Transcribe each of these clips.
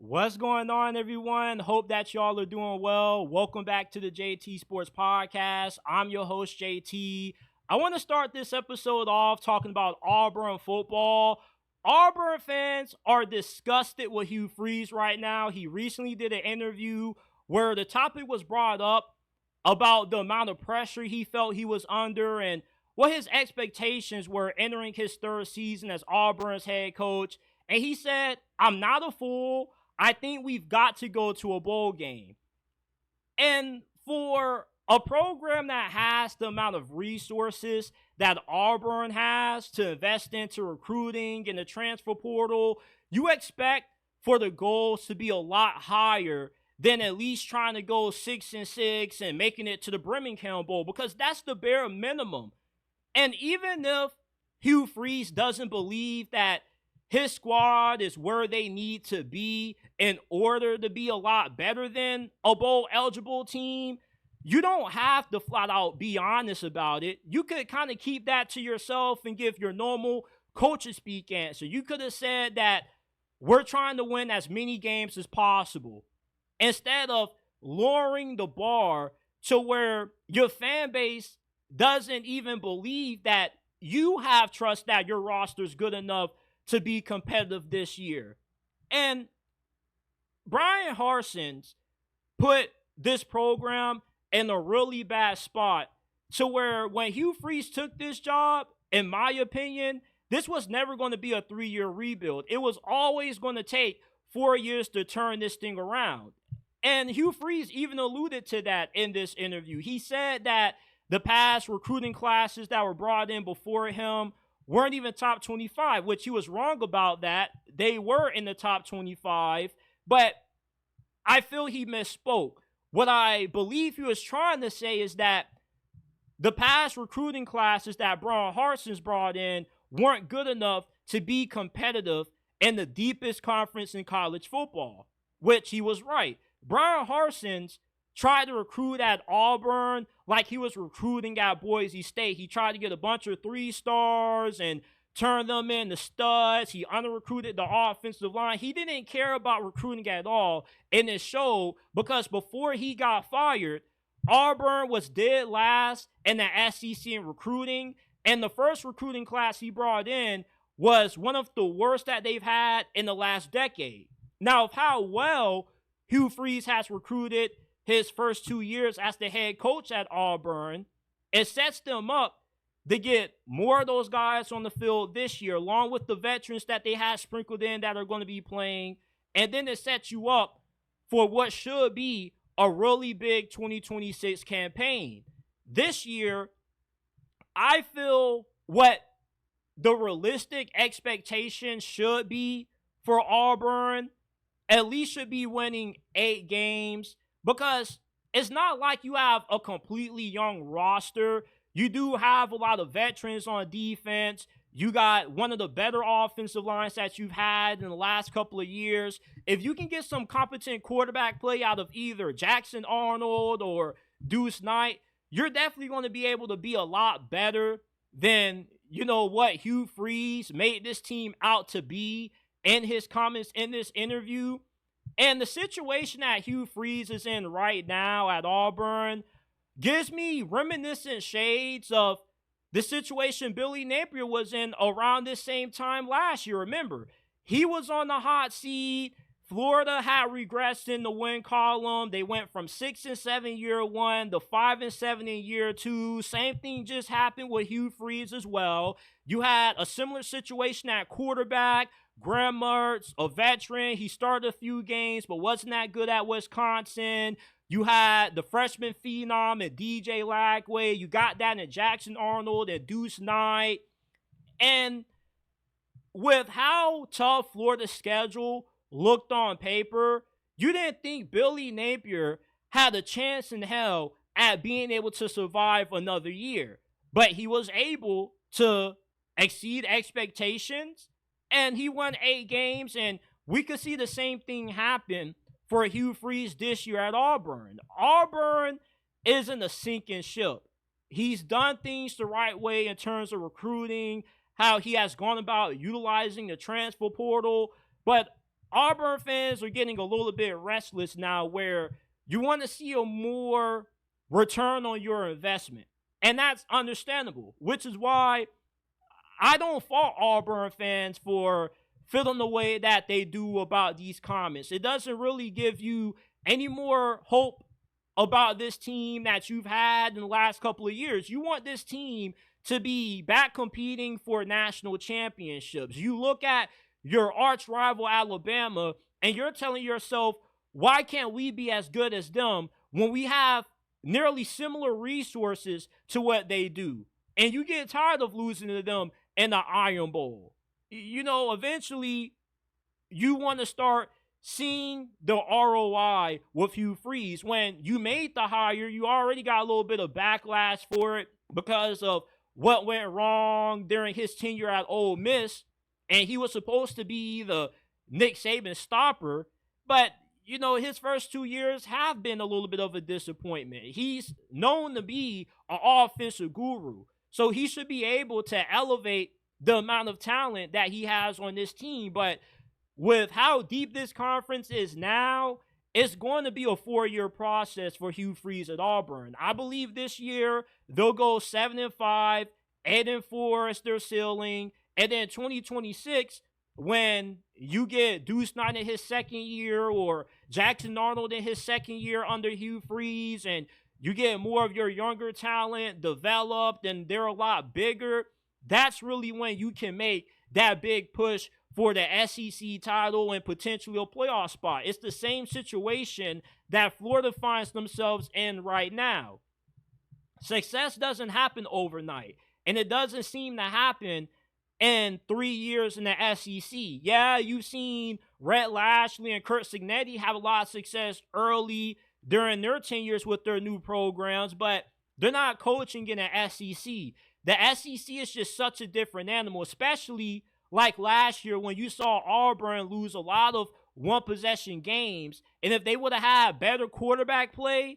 What's going on, everyone? Hope that y'all are doing well. Welcome back to the JT Sports Podcast. I'm your host, JT. I want to start this episode off talking about Auburn football. Auburn fans are disgusted with Hugh Freeze right now. He recently did an interview where the topic was brought up about the amount of pressure he felt he was under and what his expectations were entering his third season as Auburn's head coach. And he said, "I'm not a fool. I think we've got to go to a bowl game." And for a program that has the amount of resources that Auburn has to invest into recruiting and the transfer portal, you expect for the goals to be a lot higher than at least trying to go 6-6 and making it to the Birmingham Bowl, because that's the bare minimum. And even if Hugh Freeze doesn't believe that his squad is where they need to be in order to be a lot better than a bowl-eligible team, you don't have to flat out be honest about it. You could kind of keep that to yourself and give your normal coaches speak answer. You could have said that we're trying to win as many games as possible, instead of lowering the bar to where your fan base doesn't even believe that you have trust that your roster is good enough to be competitive this year. And Brian Harsin's put this program in a really bad spot to where when Hugh Freeze took this job, in my opinion, this was never going to be a 3-year rebuild. It was always going to take 4 years to turn this thing around. And Hugh Freeze even alluded to that in this interview. He said that the past recruiting classes that were brought in before him weren't even top 25, which he was wrong about that. They were in the top 25, but I feel he misspoke. What I believe he was trying to say is that the past recruiting classes that Brian Harsin's brought in weren't good enough to be competitive in the deepest conference in college football, which he was right. Brian Harsin's tried to recruit at Auburn like he was recruiting at Boise State. He tried to get a bunch of 3-stars and turn them into studs. He under-recruited the offensive line. He didn't care about recruiting at all in this show, because before he got fired, Auburn was dead last in the SEC in recruiting, and the first recruiting class he brought in was one of the worst that they've had in the last decade. Now, of how well Hugh Freeze has recruited his first 2 years as the head coach at Auburn, it sets them up to get more of those guys on the field this year, along with the veterans that they have sprinkled in that are going to be playing. And then it sets you up for what should be a really big 2026 campaign. This year, I feel what the realistic expectation should be for Auburn at least should be winning 8 games, because it's not like you have a completely young roster. You do have a lot of veterans on defense. You got one of the better offensive lines that you've had in the last couple of years. If you can get some competent quarterback play out of either Jackson Arnold or Deuce Knight, you're definitely going to be able to be a lot better than, what Hugh Freeze made this team out to be in his comments in this interview. And the situation that Hugh Freeze is in right now at Auburn gives me reminiscent shades of the situation Billy Napier was in around this same time last year. Remember, he was on the hot seat. Florida had regressed in the win column. They went from 6-7 year one to 5-7 in year two. Same thing just happened with Hugh Freeze as well. You had a similar situation at quarterback. Graham Mertz, a veteran, he started a few games but wasn't that good at Wisconsin. You had the freshman phenom and DJ Lagway. You got that in Jackson Arnold and Deuce Knight. And with how tough Florida's schedule looked on paper, you didn't think Billy Napier had a chance in hell at being able to survive another year. But he was able to exceed expectations, and he won 8 games, and we could see the same thing happen for Hugh Freeze this year at Auburn. Auburn isn't a sinking ship. He's done things the right way in terms of recruiting, how he has gone about utilizing the transfer portal, but Auburn fans are getting a little bit restless now where you want to see a more return on your investment. And that's understandable, which is why I don't fault Auburn fans for feeling the way that they do about these comments. It doesn't really give you any more hope about this team that you've had in the last couple of years. You want this team to be back competing for national championships. You look at your arch rival Alabama and you're telling yourself, why can't we be as good as them when we have nearly similar resources to what they do? And you get tired of losing to them in the Iron Bowl. You know, eventually you want to start seeing the ROI with Hugh Freeze. When you made the hire, you already got a little bit of backlash for it because of what went wrong during his tenure at Ole Miss. And he was supposed to be the Nick Saban stopper. But, you know, his first 2 years have been a little bit of a disappointment. He's known to be an offensive guru. So he should be able to elevate the amount of talent that he has on this team. But with how deep this conference is now, it's going to be a 4-year process for Hugh Freeze at Auburn. I believe this year they'll go 7-5, 8-4 is their ceiling. And then 2026, when you get Deuce Knight in his second year or Jackson Arnold in his second year under Hugh Freeze, and you get more of your younger talent developed and they're a lot bigger, that's really when you can make that big push for the SEC title and potentially a playoff spot. It's the same situation that Florida finds themselves in right now. Success doesn't happen overnight, and it doesn't seem to happen in 3 years in the SEC. Yeah, you've seen Rhett Lashley and Curt Cignetti have a lot of success early during their tenures with their new programs, but they're not coaching in the SEC. The SEC is just such a different animal, especially like last year when you saw Auburn lose a lot of one-possession games. And if they would have had better quarterback play,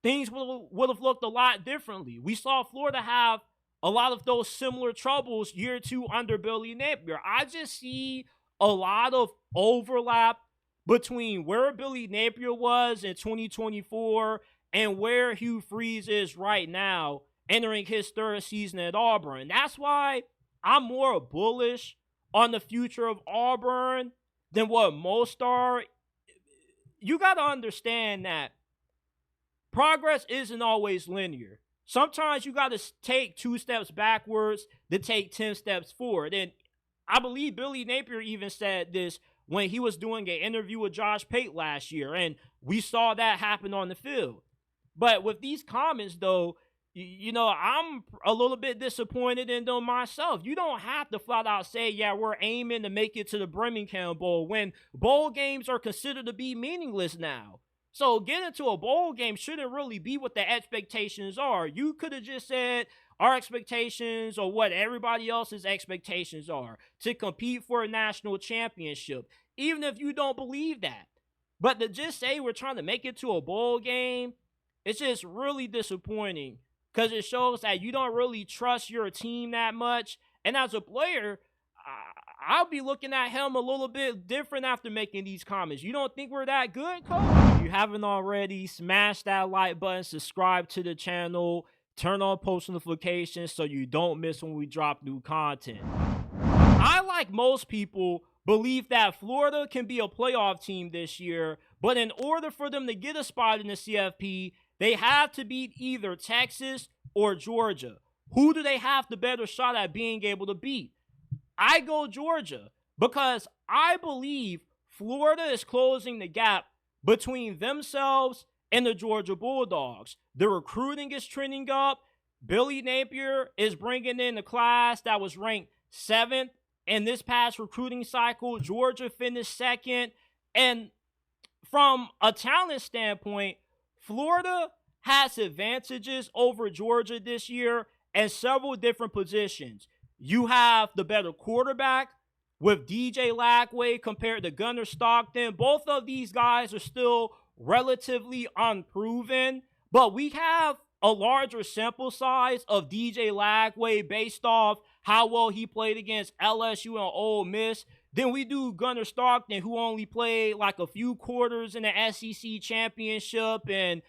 things would have looked a lot differently. We saw Florida have a lot of those similar troubles year 2 under Billy Napier. I just see a lot of overlap between where Billy Napier was in 2024 and where Hugh Freeze is right now, entering his 3rd season at Auburn. That's why I'm more bullish on the future of Auburn than what most are. You got to understand that progress isn't always linear. Sometimes you got to take 2 steps backwards to take 10 steps forward. And I believe Billy Napier even said this when he was doing an interview with Josh Pate last year, and we saw that happen on the field. But with these comments, though, you know, I'm a little bit disappointed in them myself. You don't have to flat out say, yeah, we're aiming to make it to the Birmingham Bowl when bowl games are considered to be meaningless now. So getting to a bowl game shouldn't really be what the expectations are. You could have just said our expectations or what everybody else's expectations are to compete for a national championship, even if you don't believe that. But to just say we're trying to make it to a bowl game, it's just really disappointing because it shows that you don't really trust your team that much. And as a player, I'll be looking at him a little bit different after making these comments. You don't think we're that good, coach? If you haven't already, smash that like button, subscribe to the channel, turn on post notifications so you don't miss when we drop new content. I, like most people, believe that Florida can be a playoff team this year, but in order for them to get a spot in the CFP, they have to beat either Texas or Georgia. Who do they have the better shot at being able to beat? I go Georgia because I believe Florida is closing the gap between themselves and the Georgia Bulldogs. The recruiting is trending up. Billy Napier is bringing in a class that was ranked 7th in this past recruiting cycle. Georgia finished 2nd. And from a talent standpoint, Florida has advantages over Georgia this year at several different positions. You have the better quarterback with DJ Lagway compared to Gunnar Stockton. Both of these guys are still relatively unproven, but we have a larger sample size of DJ Lagway based off how well he played against LSU and Ole Miss. than we do Gunnar Stockton, who only played like a few quarters in the SEC championship and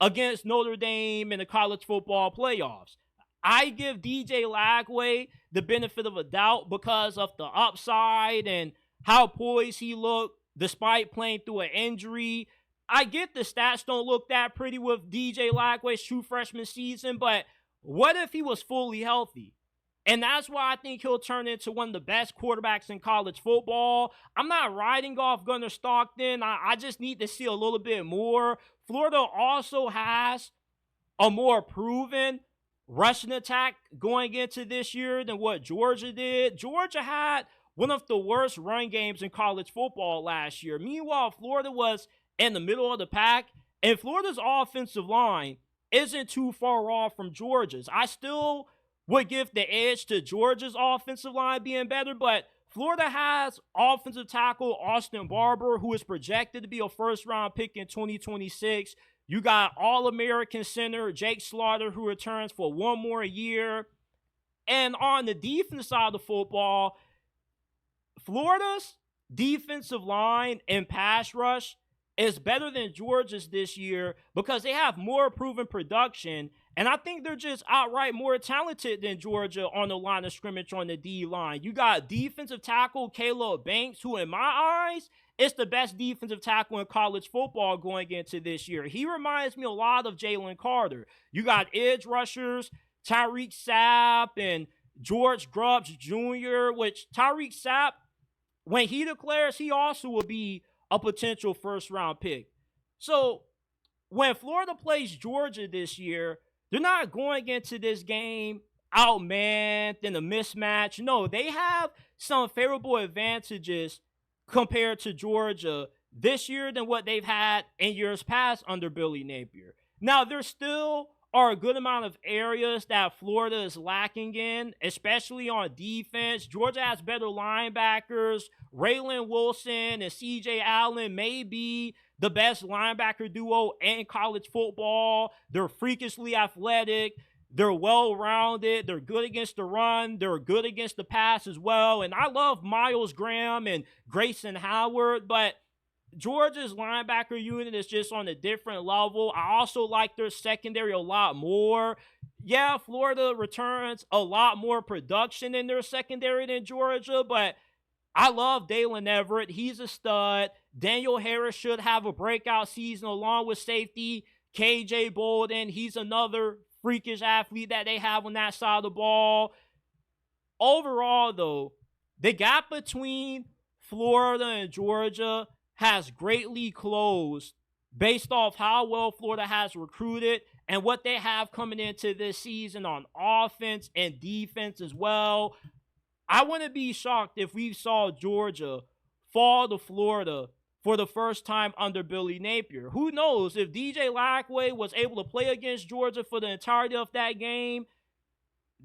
against Notre Dame in the college football playoffs. I give DJ Lagway the benefit of a doubt because of the upside and how poised he looked despite playing through an injury. I get the stats don't look that pretty with DJ Lagway's true freshman season, but what if he was fully healthy? And that's why I think he'll turn into one of the best quarterbacks in college football. I'm not riding off Gunnar Stockton. I just need to see a little bit more. Florida also has a more proven rushing attack going into this year than what Georgia did. Georgia had one of the worst run games in college football last year. Meanwhile, Florida was in the middle of the pack, and Florida's offensive line isn't too far off from Georgia's. I still would give the edge to Georgia's offensive line being better, but Florida has offensive tackle Austin Barber, who is projected to be a first-round pick in 2026. You got All-American center Jake Slaughter, who returns for one more year. And on the defense side of the football, Florida's defensive line and pass rush is better than Georgia's this year because they have more proven production. And I think they're just outright more talented than Georgia on the line of scrimmage on the D-line. You got defensive tackle Caleb Banks, who in my eyes is the best defensive tackle in college football going into this year. He reminds me a lot of Jalen Carter. You got edge rushers, Tyreek Sapp and George Grubbs Jr., which Tyreek Sapp, when he declares, he also will be a potential first-round pick. So when Florida plays Georgia this year, they're not going into this game outmanned in a mismatch. No, they have some favorable advantages compared to Georgia this year than what they've had in years past under Billy Napier. Now, there still are a good amount of areas that Florida is lacking in, especially on defense. Georgia has better linebackers. Raylan Wilson and C.J. Allen may be the best linebacker duo in college football. They're freakishly athletic. They're well-rounded. They're good against the run. They're good against the pass as well. And I love Miles Graham and Grayson Howard, but Georgia's linebacker unit is just on a different level. I also like their secondary a lot more. Yeah, Florida returns a lot more production in their secondary than Georgia, but I love Dalen Everett. He's a stud. Daniel Harris should have a breakout season along with safety KJ Bolden. He's another freakish athlete that they have on that side of the ball. Overall, though, the gap between Florida and Georgia has greatly closed based off how well Florida has recruited and what they have coming into this season on offense and defense as well. I wouldn't be shocked if we saw Georgia fall to Florida for the first time under Billy Napier. Who knows? If DJ Lagway was able to play against Georgia for the entirety of that game,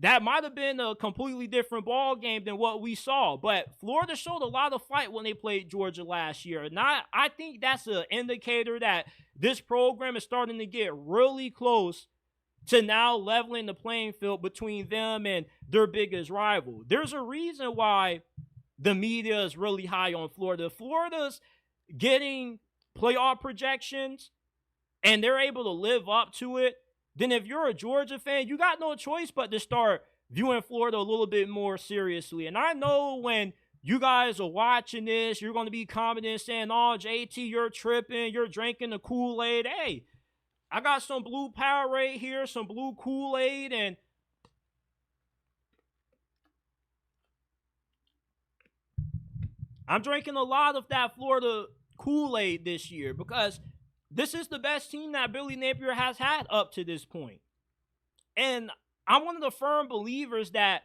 that might have been a completely different ball game than what we saw. But Florida showed a lot of fight when they played Georgia last year. And I think that's an indicator that this program is starting to get really close to now leveling the playing field between them and their biggest rival. There's a reason why the media is really high on Florida. Florida's getting playoff projections and they're able to live up to it. Then if you're a Georgia fan, you got no choice but to start viewing Florida a little bit more seriously. And I know when you guys are watching this, you're going to be commenting saying, oh, JT, you're tripping, you're drinking the Kool-Aid. Hey, I got some blue Powerade here, some blue Kool-Aid, and I'm drinking a lot of that Florida Kool-Aid this year because this is the best team that Billy Napier has had up to this point. And I'm one of the firm believers that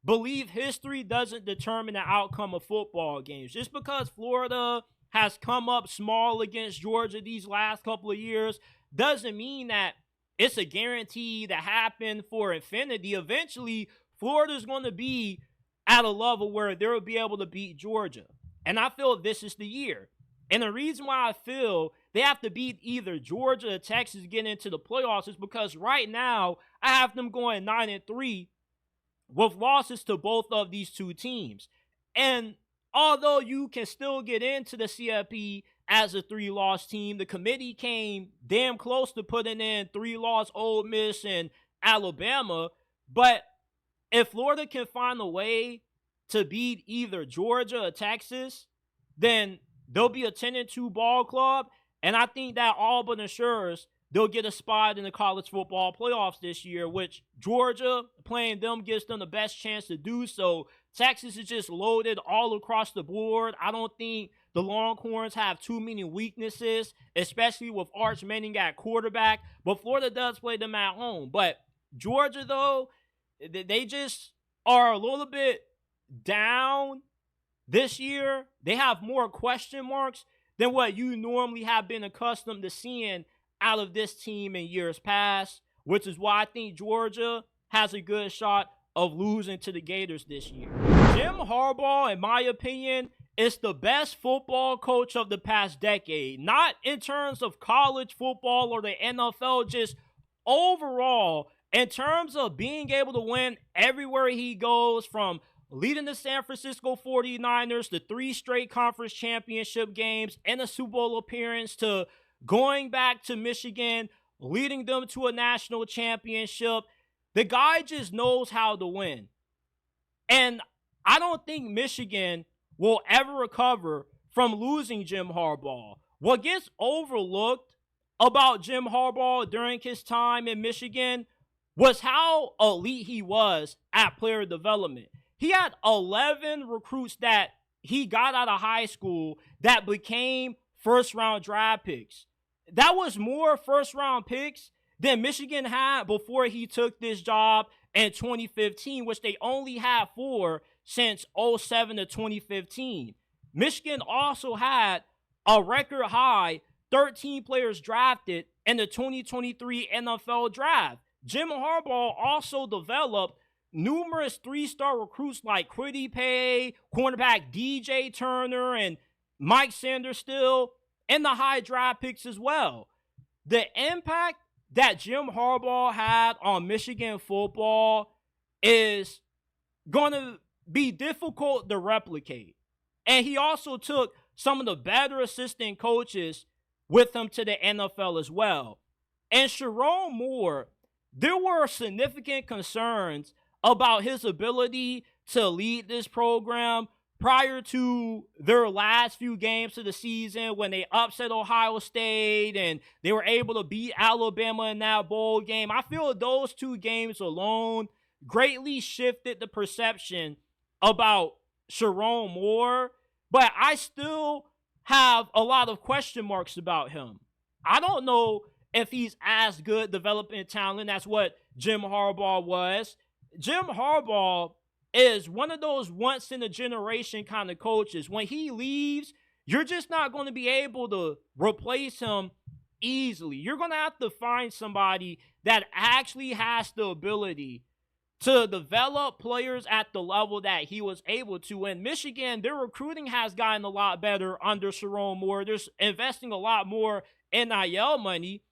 believe history doesn't determine the outcome of football games. Just because Florida has come up small against Georgia these last couple of years doesn't mean that it's a guarantee to happen for infinity. Eventually, Florida's going to be at a level where they'll be able to beat Georgia. And I feel this is the year. And the reason why I feel they have to beat either Georgia or Texas to get into the playoffs is because right now I have them going 9-3 with losses to both of these two teams. And although you can still get into the CFP as a 3-loss team, the committee came damn close to putting in 3-loss Ole Miss and Alabama. But if Florida can find a way to beat either Georgia or Texas, then they'll be a 10-2 ball club. And I think that Auburn ensures they'll get a spot in the college football playoffs this year, which Georgia playing them gives them the best chance to do so. Texas is just loaded all across the board. I don't think the Longhorns have too many weaknesses, especially with Arch Manning at quarterback. But Florida does play them at home. But Georgia, though, they just are a little bit down this year. They have more question marks than what you normally have been accustomed to seeing out of this team in years past, which is why I think Georgia has a good shot of losing to the Gators this year. Jim Harbaugh, in my opinion, is the best football coach of the past decade. Not in terms of college football or the NFL, just overall, in terms of being able to win everywhere he goes, from leading the San Francisco 49ers to 3 straight conference championship games and a Super Bowl appearance, to going back to Michigan, leading them to a national championship. The guy just knows how to win. And I don't think Michigan will ever recover from losing Jim Harbaugh. What gets overlooked about Jim Harbaugh during his time in Michigan was how elite he was at player development. He had 11 recruits that he got out of high school that became first-round draft picks. That was more first-round picks than Michigan had before he took this job in 2015, which they only had 4 since 2007 to 2015. Michigan also had a record high 13 players drafted in the 2023 NFL draft. Jim Harbaugh also developed numerous 3-star recruits like Kwity Paye, cornerback DJ Turner, and Mike Sanderstill, and the high draft picks as well. The impact that Jim Harbaugh had on Michigan football is going to be difficult to replicate. And he also took some of the better assistant coaches with him to the NFL as well. And Sharon Moore, there were significant concerns about his ability to lead this program prior to their last few games of the season, when they upset Ohio State and they were able to beat Alabama in that bowl game. I feel those 2 games alone greatly shifted the perception about Sharon Moore, but I still have a lot of question marks about him. I don't know if he's as good developing talent as what Jim Harbaugh was. Jim Harbaugh is one of those once-in-a-generation kind of coaches. When he leaves, you're just not going to be able to replace him easily. You're going to have to find somebody that actually has the ability to develop players at the level that he was able to. In Michigan, their recruiting has gotten a lot better under Sharon Moore. They're investing a lot more NIL money.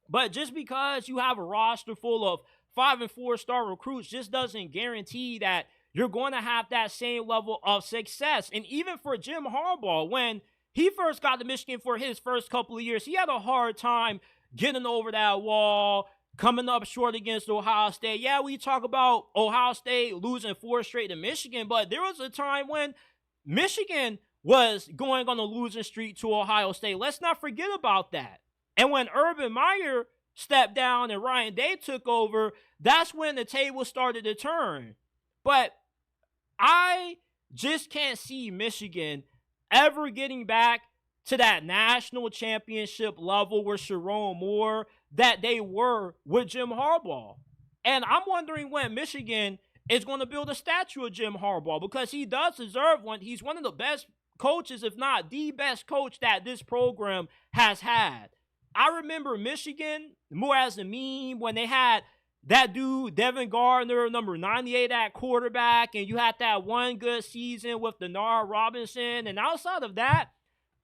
But just because you have a roster full of 5- and 4-star recruits just doesn't guarantee that you're going to have that same level of success. And even for Jim Harbaugh, when he first got to Michigan for his first couple of years, he had a hard time getting over that wall, coming up short against Ohio State. Yeah, we talk about Ohio State losing 4 straight to Michigan, but there was a time when Michigan was going on a losing streak to Ohio State. Let's not forget about that. And when Urban Meyer stepped down and Ryan Day took over, that's when the table started to turn. But I just can't see Michigan ever getting back to that national championship level with Sharon Moore that they were with Jim Harbaugh. And I'm wondering when Michigan is going to build a statue of Jim Harbaugh, because he does deserve one. He's one of the best coaches, if not the best coach that this program has had. I remember Michigan more as a meme when they had that dude, Devin Gardner, number 98 at quarterback, and you had that one good season with Denard Robinson. And outside of that,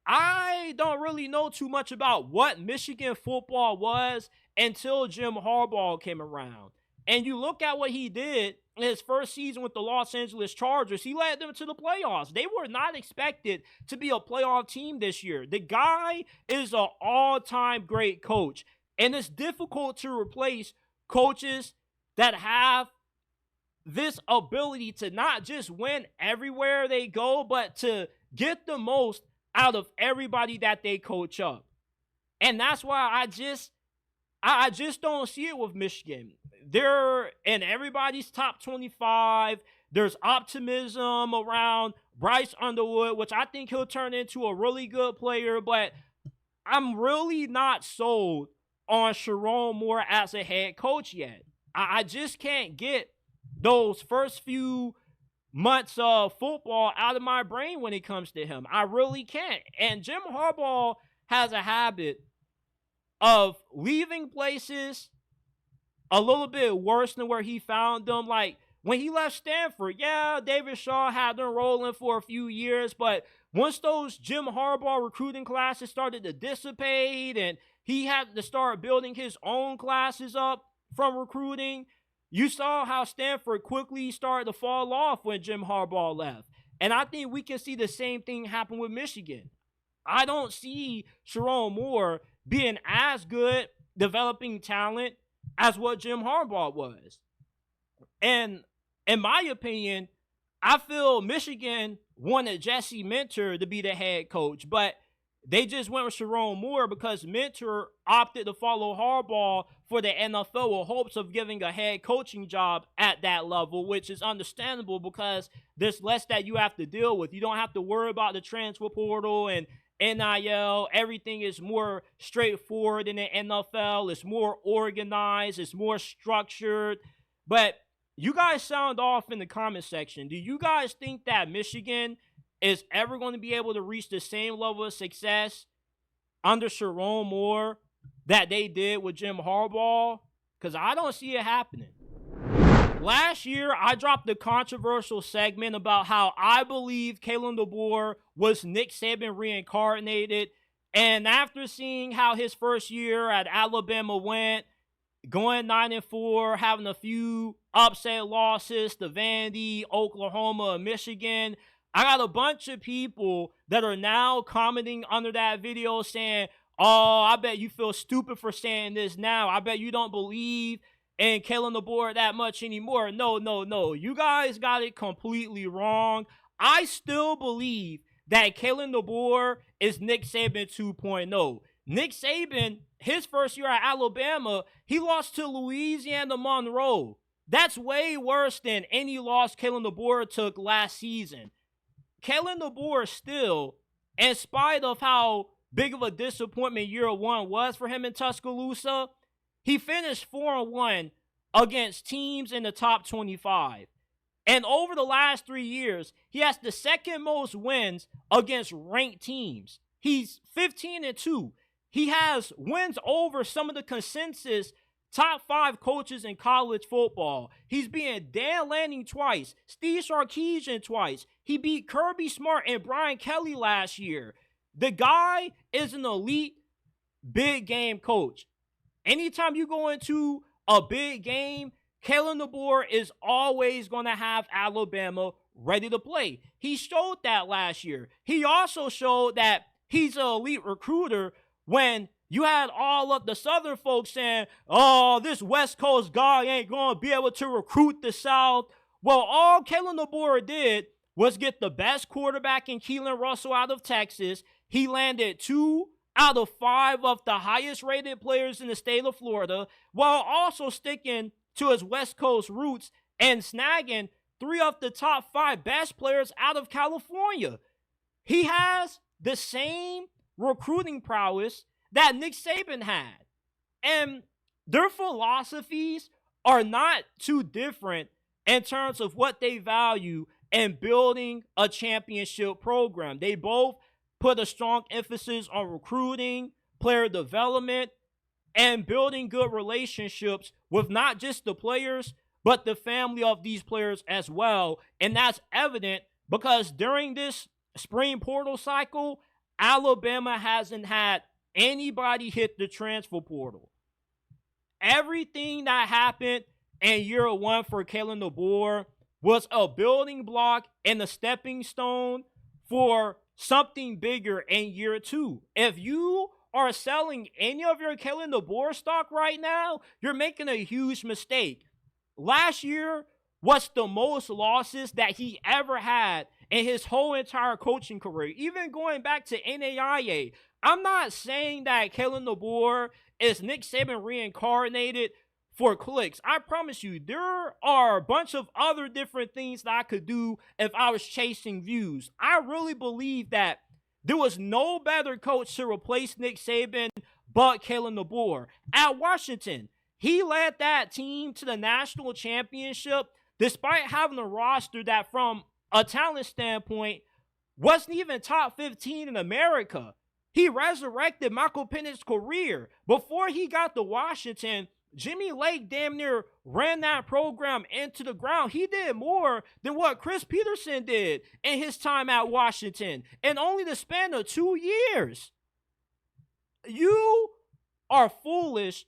I don't really know too much about what Michigan football was until Jim Harbaugh came around. And you look at what he did in his first season with the Los Angeles Chargers, he led them to the playoffs. They were not expected to be a playoff team this year. The guy is an all-time great coach, and it's difficult to replace coaches that have this ability to not just win everywhere they go, but to get the most out of everybody that they coach up. And that's why I just don't see it with Michigan. They're in everybody's top 25. There's optimism around Bryce Underwood, which I think he'll turn into a really good player, but I'm really not sold on Sharon Moore as a head coach yet. I just can't get those first few months of football out of my brain when it comes to him. I really can't. And Jim Harbaugh has a habit of leaving places a little bit worse than where he found them. Like when he left Stanford, yeah, David Shaw had them rolling for a few years, but once those Jim Harbaugh recruiting classes started to dissipate and he had to start building his own classes up from recruiting, you saw how Stanford quickly started to fall off when Jim Harbaugh left. And I think we can see the same thing happen with Michigan. I don't see Sharon Moore being as good developing talent as what Jim Harbaugh was. And in my opinion, I feel Michigan wanted Jesse Minter to be the head coach, but they just went with Sharon Moore because Minter opted to follow Harbaugh for the NFL with hopes of giving a head coaching job at that level, which is understandable because there's less that you have to deal with. You don't have to worry about the transfer portal and NIL. Everything is more straightforward in the NFL. It's more organized. It's more structured. But you guys sound off in the comment section. Do you guys think that Michigan is ever going to be able to reach the same level of success under Sharon Moore that they did with Jim Harbaugh? Because I don't see it happening. Last year, I dropped a controversial segment about how I believe Kalen DeBoer was Nick Saban reincarnated. And after seeing how his first year at Alabama went, going 9-4, having a few upset losses to Vandy, Oklahoma, and Michigan, I got a bunch of people that are now commenting under that video saying, oh, I bet you feel stupid for saying this now. I bet you don't believe in Kalen DeBoer that much anymore. No. You guys got it completely wrong. I still believe that Kalen DeBoer is Nick Saban 2.0. Nick Saban, his first year at Alabama, he lost to Louisiana Monroe. That's way worse than any loss Kalen DeBoer took last season. Kalen DeBoer still, in spite of how big of a disappointment year one was for him in Tuscaloosa, he finished 4-1 against teams in the top 25. And over the last 3 years, he has the second most wins against ranked teams. He's 15-2. He has wins over some of the consensus top 5 coaches in college football. He's beaten Dan Lanning twice, Steve Sarkisian twice. He beat Kirby Smart and Brian Kelly last year. The guy is an elite big game coach. Anytime you go into a big game, Kalen DeBoer is always going to have Alabama ready to play. He showed that last year. He also showed that he's an elite recruiter when you had all of the Southern folks saying, oh, this West Coast guy ain't going to be able to recruit the South. Well, all Kalen DeBoer did was get the best quarterback in Keelan Russell out of Texas. He landed 2 out of 5 of the highest rated players in the state of Florida, while also sticking to his West Coast roots and snagging 3 of the top 5 best players out of California. He has the same recruiting prowess that Nick Saban had. And their philosophies are not too different in terms of what they value in building a championship program. They both put a strong emphasis on recruiting, player development, and building good relationships with not just the players, but the family of these players as well. And that's evident because during this spring portal cycle, Alabama hasn't had anybody hit the transfer portal. Everything that happened in year one for Kalen DeBoer was a building block and a stepping stone for something bigger in year two. If you are selling any of your Kalen DeBoer stock right now, you're making a huge mistake. Last year was the most losses that he ever had in his whole entire coaching career, even going back to NAIA. I'm not saying that Kalen DeBoer is Nick Saban reincarnated for clicks. I promise you, there are a bunch of other different things that I could do if I was chasing views. I really believe that there was no better coach to replace Nick Saban but Kalen DeBoer. At Washington, he led that team to the national championship despite having a roster that, from a talent standpoint, wasn't even top 15 in America. He resurrected Michael Penix's career. Before he got to Washington, Jimmy Lake damn near ran that program into the ground. He did more than what Chris Peterson did in his time at Washington in only the span of 2 years. You are foolish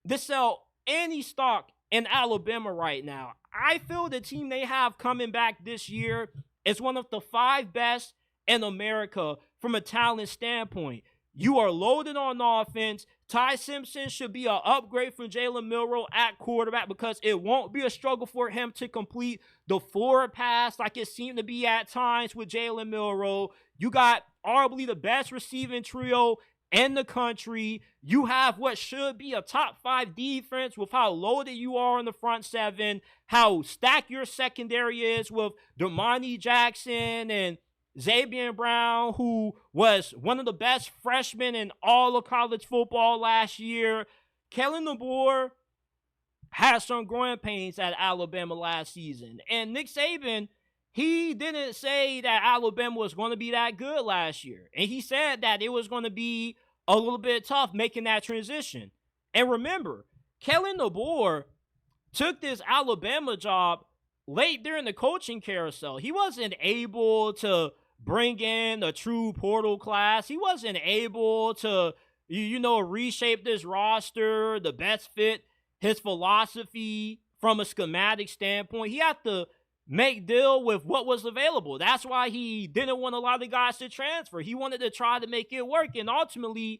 to sell any stock in Alabama right now. I feel the team they have coming back this year is one of the 5 best in America from a talent standpoint. You are loaded on offense. Ty Simpson should be an upgrade from Jalen Milroe at quarterback because it won't be a struggle for him to complete the forward pass like it seemed to be at times with Jalen Milroe. You got arguably the best receiving trio in the country. You have what should be a top 5 defense with how loaded you are in the front 7, how stacked your secondary is with Dermontti Jackson and Xavier Brown, who was one of the best freshmen in all of college football last year. Kalen DeBoer had some growing pains at Alabama last season. And Nick Saban, he didn't say that Alabama was going to be that good last year. And he said that it was going to be a little bit tough making that transition. And remember, Kalen DeBoer took this Alabama job late during the coaching carousel. He wasn't able to bring in a true portal class. He wasn't able to, reshape this roster, the best fit his philosophy from a schematic standpoint. He had to make deal with what was available. That's why he didn't want a lot of guys to transfer. He wanted to try to make it work. And ultimately,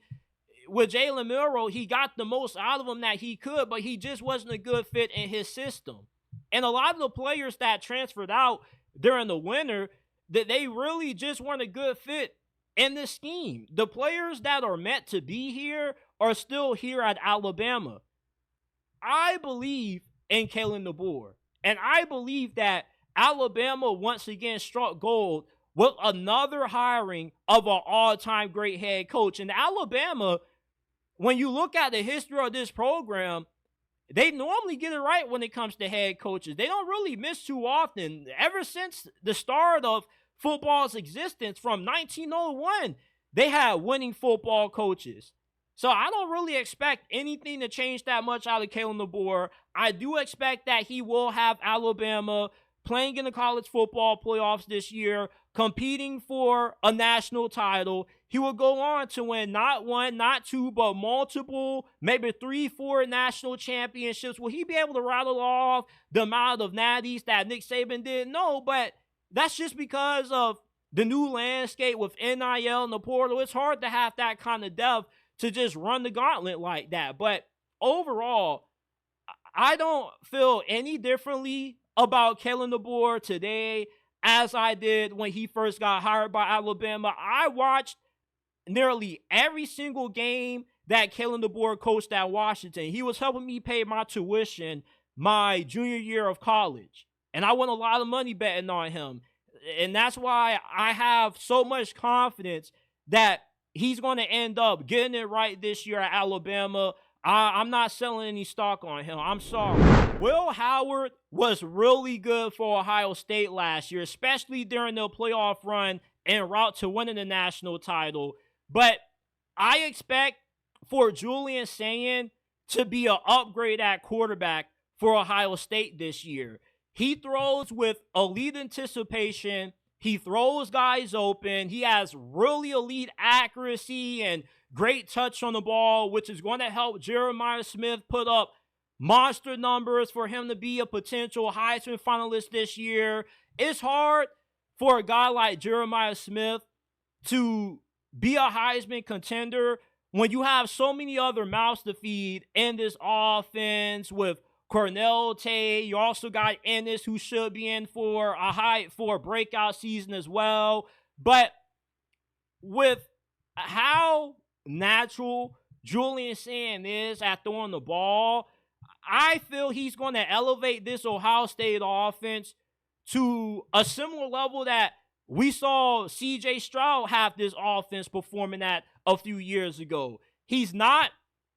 with Jalen Milroe, he got the most out of him that he could, but he just wasn't a good fit in his system. And a lot of the players that transferred out during the winter, that they really just weren't a good fit in this scheme. The players that are meant to be here are still here at Alabama. I believe in Kalen DeBoer, and I believe that Alabama once again struck gold with another hiring of an all-time great head coach. And Alabama, when you look at the history of this program, they normally get it right when it comes to head coaches. They don't really miss too often. Ever since the start of football's existence from 1901, they had winning football coaches. So I don't really expect anything to change that much out of Kalen DeBoer. I do expect that he will have Alabama playing in the college football playoffs this year, competing for a national title. He will go on to win not 1, not 2, but multiple, maybe 3, 4 national championships. Will he be able to rattle off the amount of natties that Nick Saban did? No, but that's just because of the new landscape with NIL and the portal. It's hard to have that kind of depth to just run the gauntlet like that. But overall, I don't feel any differently about Kalen DeBoer today as I did when he first got hired by Alabama. I watched nearly every single game that Kalen DeBoer coached at Washington. He was helping me pay my tuition my junior year of college. And I won a lot of money betting on him. And that's why I have so much confidence that he's going to end up getting it right this year at Alabama. I'm not selling any stock on him. I'm sorry. Will Howard was really good for Ohio State last year, especially during the playoff run en route to winning the national title. But I expect for Julian Sayin to be an upgrade at quarterback for Ohio State this year. He throws with elite anticipation. He throws guys open. He has really elite accuracy and great touch on the ball, which is going to help Jeremiah Smith put up monster numbers for him to be a potential Heisman finalist this year. It's hard for a guy like Jeremiah Smith to be a Heisman contender when you have so many other mouths to feed in this offense with Cornell Tate. You also got Ennis, who should be in for a breakout season as well. But with how natural Julian Sayin is at throwing the ball, I feel he's going to elevate this Ohio State offense to a similar level that we saw C.J. Stroud have this offense performing at a few years ago. He's not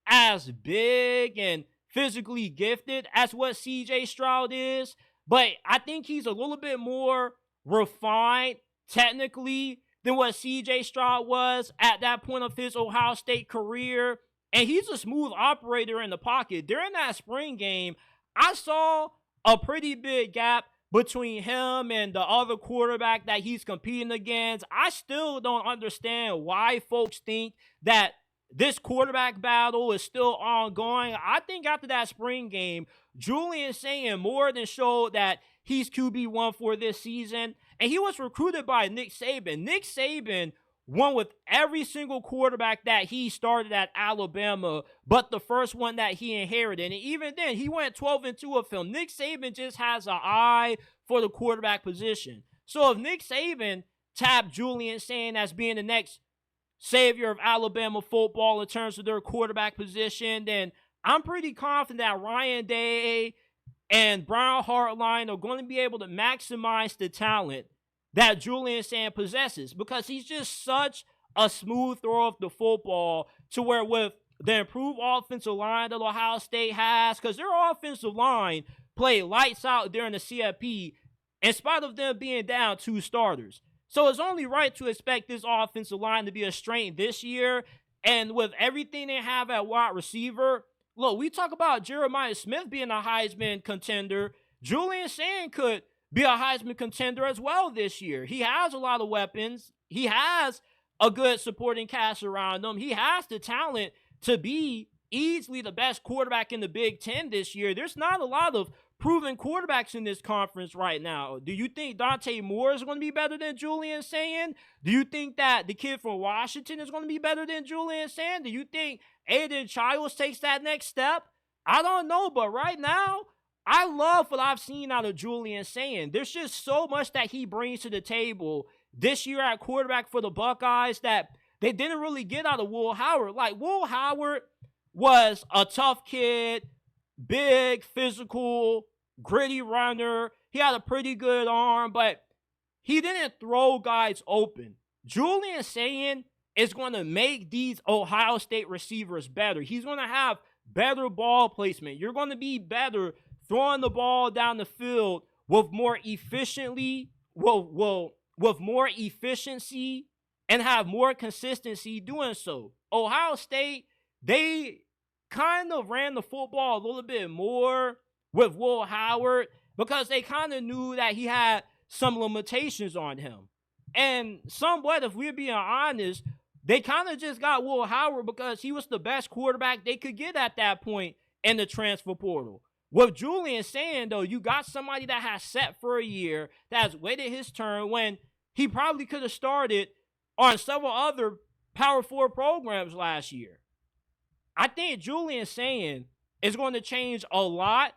as big and physically gifted as what C.J. Stroud is, but I think he's a little bit more refined technically than what C.J. Stroud was at that point of his Ohio State career. And he's a smooth operator in the pocket. During that spring game, I saw a pretty big gap between him and the other quarterback that he's competing against. I still don't understand why folks think that this quarterback battle is still ongoing. I think after that spring game, Julian Sayin more than showed that he's QB1 for this season. And he was recruited by Nick Saban. Nick Saban won with every single quarterback that he started at Alabama, but the first one that he inherited. And even then, he went 12-2 of him. Nick Saban just has an eye for the quarterback position. So if Nick Saban tapped Julian Sayin as being the next savior of Alabama football in terms of their quarterback position, then I'm pretty confident that Ryan Day and Brian Hartline are going to be able to maximize the talent that Julian Sayin possesses, because he's just such a smooth thrower of the football, to where with the improved offensive line that Ohio State has, because their offensive line played lights out during the CFP in spite of them being down 2 starters. So it's only right to expect this offensive line to be a strength this year. And with everything they have at wide receiver, look, we talk about Jeremiah Smith being a Heisman contender. Julian Sayin could be a Heisman contender as well this year. He has a lot of weapons. He has a good supporting cast around him. He has the talent to be easily the best quarterback in the Big Ten this year. There's not a lot of proven quarterbacks in this conference right now. Do you think Dante Moore is going to be better than Julian Sayin? Do you think that the kid from Washington is going to be better than Julian Sayin? Do you think Aiden Childs takes that next step? I don't know, but right now, I love what I've seen out of Julian Sayin. There's just so much that he brings to the table this year at quarterback for the Buckeyes that they didn't really get out of Will Howard. Like, Will Howard was a tough kid, big, physical, gritty runner. He had a pretty good arm, but he didn't throw guys open. Julian Sayin is going to make these Ohio State receivers better. He's going to have better ball placement. You're going to be better throwing the ball down the field with more efficiency and have more consistency doing so. Ohio State, they kind of ran the football a little bit more with Will Howard because they kind of knew that he had some limitations on him. And somewhat, if we're being honest, they kind of just got Will Howard because he was the best quarterback they could get at that point in the transfer portal. With Julian Sayin, though, you got somebody that has sat for a year, that has waited his turn when he probably could have started on several other Power 4 programs last year. I think Julian Sayin is going to change a lot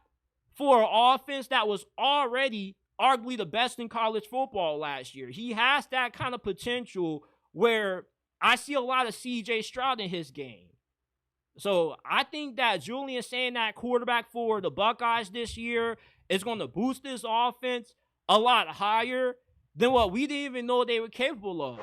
for an offense that was already arguably the best in college football last year. He has that kind of potential where I see a lot of C.J. Stroud in his game. So I think that Julian Sayin, that quarterback for the Buckeyes this year, is going to boost this offense a lot higher than what we didn't even know they were capable of.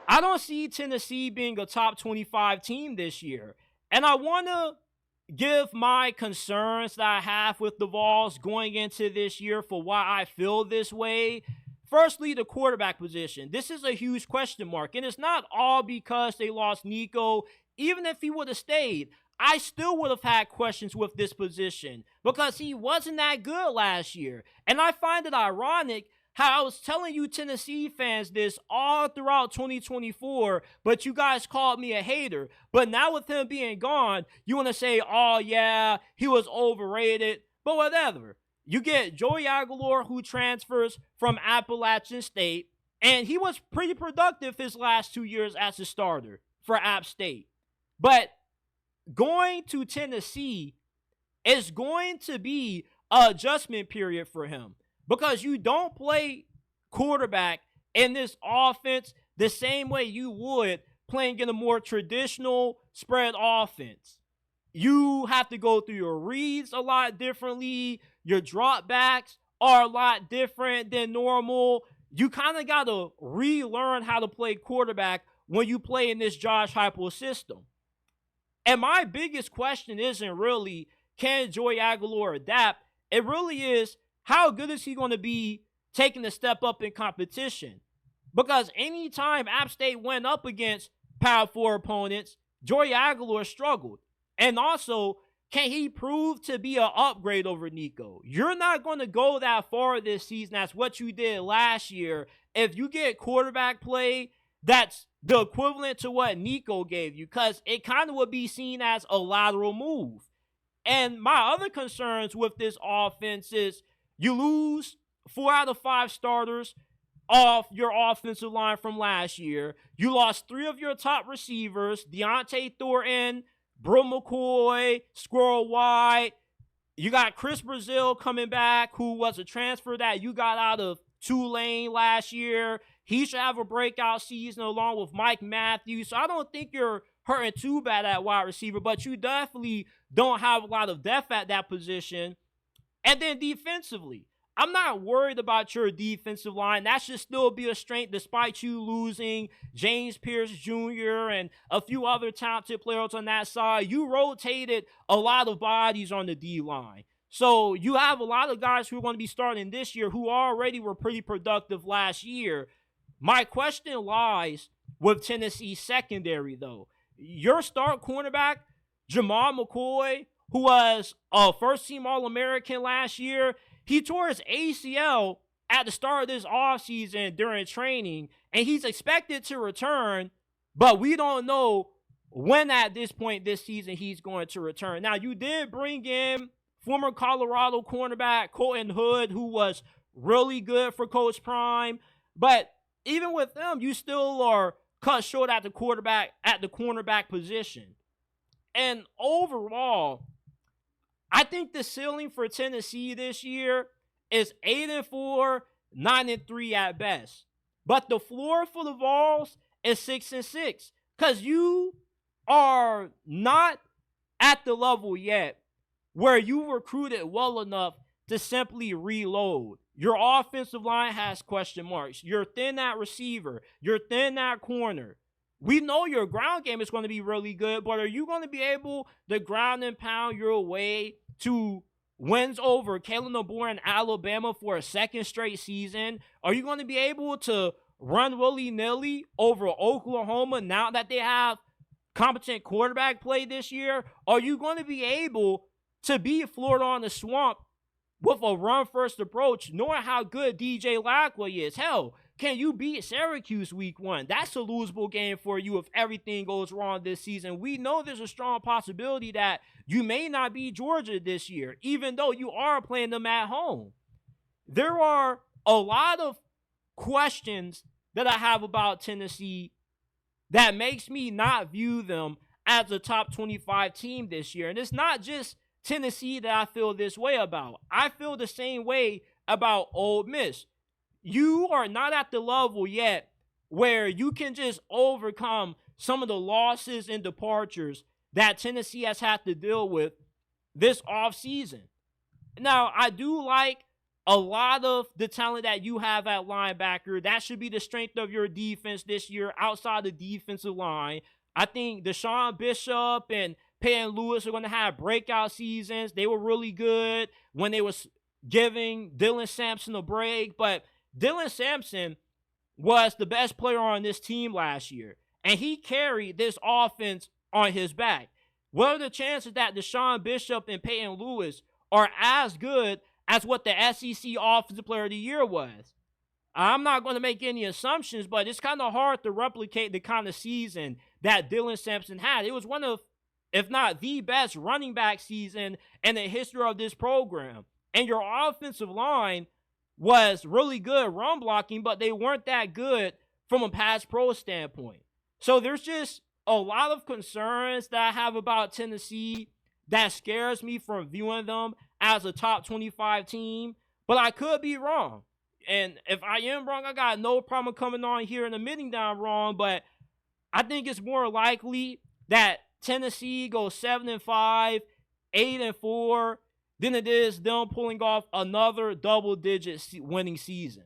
I don't see Tennessee being a top 25 team this year. And I want to give my concerns that I have with the Vols going into this year for why I feel this way. Firstly, the quarterback position. This is a huge question mark. And it's not all because they lost Nico. Even if he would have stayed, I still would have had questions with this position because he wasn't that good last year. And I find it ironic how I was telling you Tennessee fans this all throughout 2024, but you guys called me a hater. But now with him being gone, you want to say, oh yeah, he was overrated, but whatever. You get Joey Aguilar, who transfers from Appalachian State, and he was pretty productive his last 2 years as a starter for App State. But going to Tennessee is going to be an adjustment period for him, because you don't play quarterback in this offense the same way you would playing in a more traditional spread offense. You have to go through your reads a lot differently. Your dropbacks are a lot different than normal. You kind of got to relearn how to play quarterback when you play in this Josh Heupel system. And my biggest question isn't really, can Joey Aguilar adapt? It really is, how good is he going to be taking a step up in competition? Because anytime App State went up against Power 4 opponents, Joey Aguilar struggled. And also, can he prove to be an upgrade over Nico? You're not going to go that far this season as what you did last year if you get quarterback play that's the equivalent to what Nico gave you, because it kind of would be seen as a lateral move. And my other concerns with this offense is you lose 4 out of 5 starters off your offensive line from last year. You lost 3 of your top receivers, Deontay Thornton, Bro McCoy, Squirrel White. You got Chris Brazil coming back, who was a transfer that you got out of Tulane last year. He should have a breakout season along with Mike Matthews. So I don't think you're hurting too bad at wide receiver, but you definitely don't have a lot of depth at that position. And then defensively, I'm not worried about your defensive line. That should still be a strength despite you losing James Pierce Jr. and a few other talented players on that side. You rotated a lot of bodies on the D-line. So you have a lot of guys who are going to be starting this year who already were pretty productive last year. My question lies with Tennessee's secondary, though. Your start cornerback, Jamal McCoy, who was a first-team All-American last year, he tore his ACL at the start of this offseason during training, and he's expected to return, but we don't know when at this point this season he's going to return. Now, you did bring in former Colorado cornerback Colton Hood, who was really good for Coach Prime, but even with them, you still are cut short at the cornerback position. And overall, I think the ceiling for Tennessee this year is 8-4, 9-3 at best. But the floor for the Vols is 6-6. Because you are not at the level yet where you recruited well enough to simply reload. Your offensive line has question marks. You're thin at receiver. You're thin at corner. We know your ground game is going to be really good, but are you going to be able to ground and pound your way to wins over Kalen DeBoer in Alabama for a second straight season? Are you going to be able to run willy-nilly over Oklahoma now that they have competent quarterback play this year? Are you going to be able to beat Florida on the Swamp with a run-first approach, knowing how good DJ Lagway is? Hell, can you beat Syracuse week 1? That's a losable game for you if everything goes wrong this season. We know there's a strong possibility that you may not beat Georgia this year, even though you are playing them at home. There are a lot of questions that I have about Tennessee that makes me not view them as a top 25 team this year. And it's not just Tennessee that I feel this way about. I feel the same way about Ole Miss. You are not at the level yet where you can just overcome some of the losses and departures that Tennessee has had to deal with this offseason. Now, I do like a lot of the talent that you have at linebacker. That should be the strength of your defense this year outside the defensive line. I think Deshaun Bishop and Peyton Lewis are going to have breakout seasons. They were really good when they was giving Dylan Sampson a break, but Dylan Sampson was the best player on this team last year, and he carried this offense on his back. What are the chances that Deshaun Bishop and Peyton Lewis are as good as what the SEC Offensive Player of the Year was? I'm not going to make any assumptions, but it's kind of hard to replicate the kind of season that Dylan Sampson had. It was one of, if not the best running back season in the history of this program. And your offensive line was really good run blocking, but they weren't that good from a pass pro standpoint. So there's just a lot of concerns that I have about Tennessee that scares me from viewing them as a top 25 team, but I could be wrong. And if I am wrong, I got no problem coming on here and admitting that I'm wrong, but I think it's more likely that Tennessee goes 7-5, 8-4, than it is them pulling off another double-digit winning season.